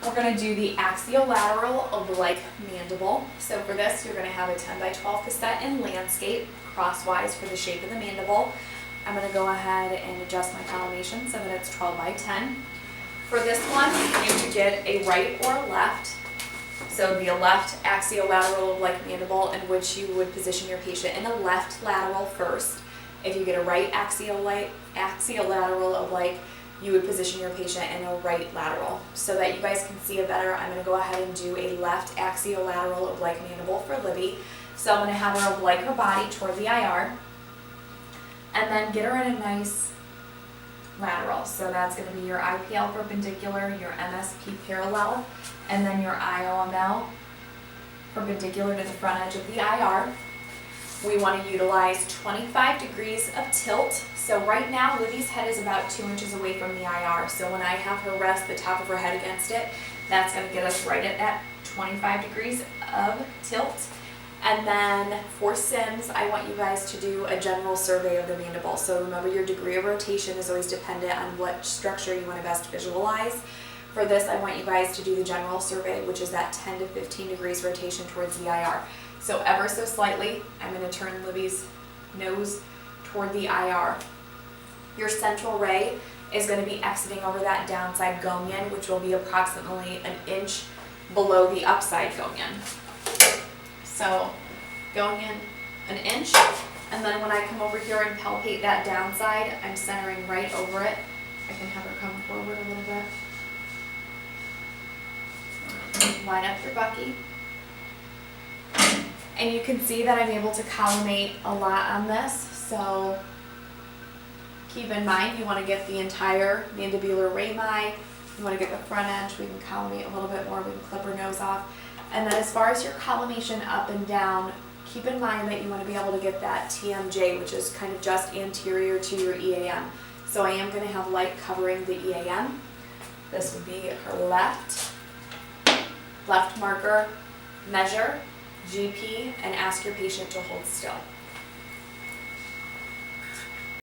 We're going to do the axiolateral oblique mandible. So for this, you're going to have a 10 by 12 cassette in landscape, crosswise for the shape of the mandible. I'm going to go ahead and adjust my collimation so that it's 12 by 10. For this one, you could get a right or a left. So it would be a left axiolateral oblique mandible in which you would position your patient in a left lateral first. If you get a right axiolateral oblique, you would position your patient in a right lateral. So that you guys can see it better, I'm going to go ahead and do a left axiolateral oblique mandible for Libby. So I'm going to have her oblique her body toward the IR, and then get her in a nice lateral. So that's going to be your IPL perpendicular, your MSP parallel, and then your IOML perpendicular to the front edge of the IR. We want to utilize 25 degrees of tilt. So right now, Libby's head is about 2 inches away from the IR. So when I have her rest the top of her head against it, that's going to get us right at that 25 degrees of tilt. And then for Sims, I want you guys to do a general survey of the mandible. So remember, your degree of rotation is always dependent on what structure you want to best visualize. For this, I want you guys to do the general survey, which is that 10 to 15 degrees rotation towards the IR. So ever so slightly, I'm going to turn Libby's nose toward the IR. Your central ray is going to be exiting over that downside gonion, which will be approximately an inch below the upside gonion. So gonion, an inch, and then when I come over here and palpate that downside, I'm centering right over it. I can have her come forward a little bit. Line up your bucky. And you can see that I'm able to collimate a lot on this, so keep in mind you want to get the entire mandibular rami, you want to get the front edge, we can collimate a little bit more, we can clip her nose off. And then as far as your collimation up and down, keep in mind that you want to be able to get that TMJ, which is kind of just anterior to your EAM. So I am going to have light covering the EAM. This would be her left marker, measure, GP, and ask your patient to hold still.